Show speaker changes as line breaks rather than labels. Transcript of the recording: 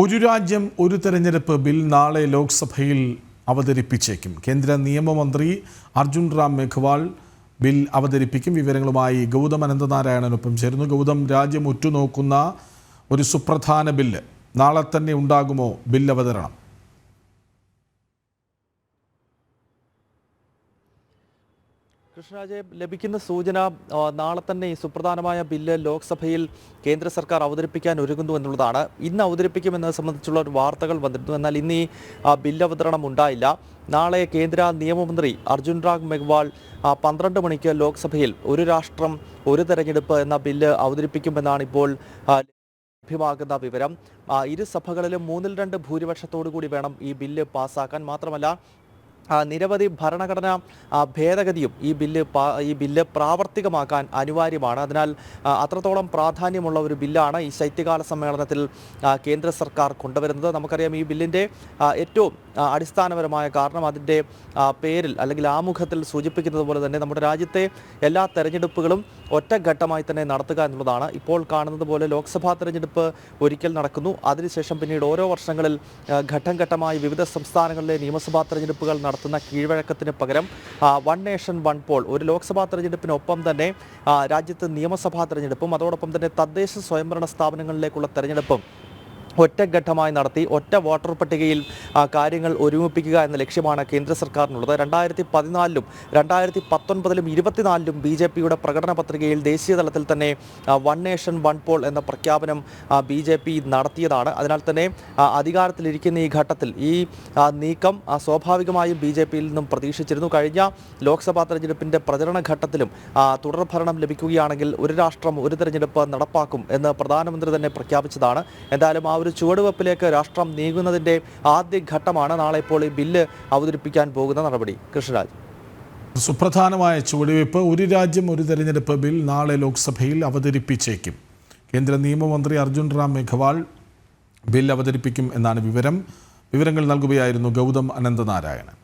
ഒരു രാജ്യം ഒരു തെരഞ്ഞെടുപ്പ് ബിൽ നാളെ ലോക്സഭയിൽ അവതരിപ്പിച്ചേക്കും. കേന്ദ്ര നിയമമന്ത്രി അർജുൻ റാം മേഘ്വാൾ ബിൽ അവതരിപ്പിക്കും. വിവരങ്ങളുമായി ഗൗതം അനന്തനാരായണനൊപ്പം ചേരുന്നു. ഗൗതം, രാജ്യം ഉറ്റുനോക്കുന്ന ഒരു സുപ്രധാന ബില്ല് നാളെ തന്നെ ഉണ്ടാകുമോ ബിൽ അവതരണം?
കൃഷ്ണരാജെ, ലഭിക്കുന്ന സൂചന നാളെ തന്നെ ഈ സുപ്രധാനമായ ബില്ല് ലോക്സഭയിൽ കേന്ദ്ര സർക്കാർ അവതരിപ്പിക്കാൻ ഒരുങ്ങുന്നു എന്നുള്ളതാണ്. ഇന്ന് അവതരിപ്പിക്കുമെന്നത് സംബന്ധിച്ചുള്ള ഒരു വാർത്തകൾ വന്നിരുന്നു. എന്നാൽ ഇന്ന് ഈ ബില്ല് അവതരണം ഉണ്ടായില്ല. നാളെ കേന്ദ്ര നിയമമന്ത്രി അർജുൻ റാം മേഘ്വാൾ 12 മണിക്ക് ലോക്സഭയിൽ ഒരു രാഷ്ട്രം ഒരു തെരഞ്ഞെടുപ്പ് എന്ന ബില്ല് അവതരിപ്പിക്കുമെന്നാണ് ഇപ്പോൾ ലഭ്യമാകുന്ന വിവരം. ഇരു സഭകളിലും 2/3 ഭൂരിപക്ഷത്തോടു കൂടി വേണം ഈ ബില്ല് പാസ്സാക്കാൻ. മാത്രമല്ല, നിരവധി ഭരണഘടനാ ഭേദഗതിയും ഈ ബില്ല് പ്രാവർത്തികമാക്കാൻ അനിവാര്യമാണ്. അതിനാൽ അത്രത്തോളം പ്രാധാന്യമുള്ള ഒരു ബില്ലാണ് ഈ ശൈത്യകാല സമ്മേളനത്തിൽ കേന്ദ്ര സർക്കാർ കൊണ്ടുവരുന്നത്. നമുക്കറിയാം, ഈ ബില്ലിൻ്റെ ഏറ്റവും അടിസ്ഥാനപരമായ കാരണം അതിൻ്റെ പേരിൽ അല്ലെങ്കിൽ ആമുഖത്തിൽ സൂചിപ്പിക്കുന്നത് പോലെ തന്നെ നമ്മുടെ രാജ്യത്തെ എല്ലാ തെരഞ്ഞെടുപ്പുകളും ഒറ്റഘട്ടമായി തന്നെ നടത്തുക എന്നുള്ളതാണ്. ഇപ്പോൾ കാണുന്നത് പോലെ ലോക്സഭാ തെരഞ്ഞെടുപ്പ് ഒരിക്കൽ നടക്കുന്നു. അതിനുശേഷം പിന്നീട് ഓരോ വർഷങ്ങളിൽ ഘട്ടം ഘട്ടമായി വിവിധ സംസ്ഥാനങ്ങളിലെ നിയമസഭാ തെരഞ്ഞെടുപ്പുകൾ നടത്തുന്ന കീഴ്വഴക്കത്തിന് പകരം വൺ നേഷൻ വൺ പോൾ, ഒരു ലോക്സഭാ തെരഞ്ഞെടുപ്പിനൊപ്പം തന്നെ രാജ്യത്ത് നിയമസഭാ തെരഞ്ഞെടുപ്പും അതോടൊപ്പം തന്നെ തദ്ദേശ സ്വയംഭരണ സ്ഥാപനങ്ങളിലേക്കുള്ള തെരഞ്ഞെടുപ്പും ഒറ്റഘട്ടമായി നടത്തി ഒറ്റ വോട്ടർ പട്ടികയിൽ കാര്യങ്ങൾ ഒരുമിപ്പിക്കുക എന്ന ലക്ഷ്യമാണ് കേന്ദ്ര സർക്കാരിനുള്ളത്. 2014-ലും 2019-ലും 2024-ലും BJPയുടെ പ്രകടന പത്രികയിൽ ദേശീയ തലത്തിൽ തന്നെ വൺ നേഷൻ വൺ പോൾ എന്ന പ്രഖ്യാപനം BJP നടത്തിയതാണ്. അതിനാൽ തന്നെ അധികാരത്തിലിരിക്കുന്ന ഈ ഘട്ടത്തിൽ ഈ നീക്കം സ്വാഭാവികമായും BJPയിൽ നിന്നും പ്രതീക്ഷിച്ചിരുന്നു. കഴിഞ്ഞ ലോക്സഭാ തെരഞ്ഞെടുപ്പിൻ്റെ പ്രചരണ ഘട്ടത്തിലും തുടർഭരണം ലഭിക്കുകയാണെങ്കിൽ ഒരു രാഷ്ട്രം ഒരു തെരഞ്ഞെടുപ്പ് നടപ്പാക്കും എന്ന് പ്രധാനമന്ത്രി തന്നെ പ്രഖ്യാപിച്ചതാണ്. എന്തായാലും ഒരു ചുവടുവെപ്പിലേക്ക് രാഷ്ട്രം നീങ്ങുന്നതിൻ്റെ ആദ്യ ഘട്ടമാണ് നാളെ ഇപ്പോൾ ഈ ബില്ല് അവതരിപ്പിക്കാൻ പോകുന്ന നടപടി. കൃഷ്ണരാജ്,
സുപ്രധാനമായ ചുവടുവെപ്പ് ഒരു രാജ്യം ഒരു തെരഞ്ഞെടുപ്പ് ബിൽ നാളെ ലോക്സഭയിൽ അവതരിപ്പിച്ചേക്കും. കേന്ദ്ര നിയമമന്ത്രി അർജുൻ റാം മേഘ്വാൾ ബിൽ അവതരിപ്പിക്കും എന്നാണ് വിവരങ്ങൾ നൽകുകയായിരുന്നു ഗൗതം അനന്തനാരായണൻ.